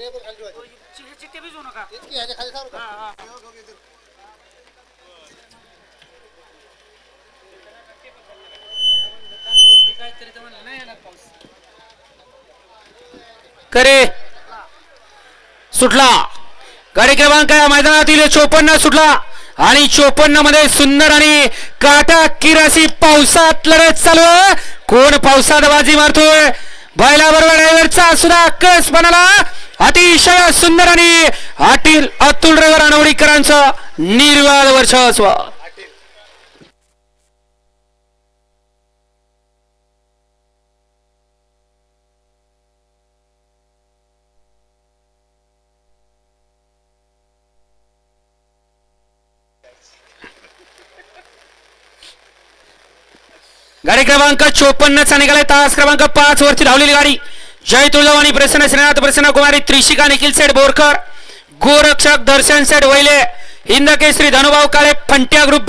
चिट्टे भिजवू नका. करे सुटला. गाडी क्रमांक मैदानातील 54 सुटला आणि 54 मध्ये सुंदर आणि काटा किरासी पावसात लढत चालू आहे. कोण पावसात बाजी मारतोय? बैलाबरोबर ड्रायव्हरचा सुद्धा कस बनाला. अतिशय सुंदर आणि अतुल ड्रायव्हर अनवडीकरांचं निर्वाळ वर्चस्व. गाडी क्रमांक 54 चा निघालाय. तास क्रमांक 5 वरती धावलेली गाडी जय तुळजाभवानी प्रसन्न श्रीनाथ प्रसन्न कुमारी त्रिशिका निखिल सेठ बोरकर गोरक्षक दर्शन सेठ वैले हिंद केसरी धनुभाऊ काळे फंट्या ग्रुप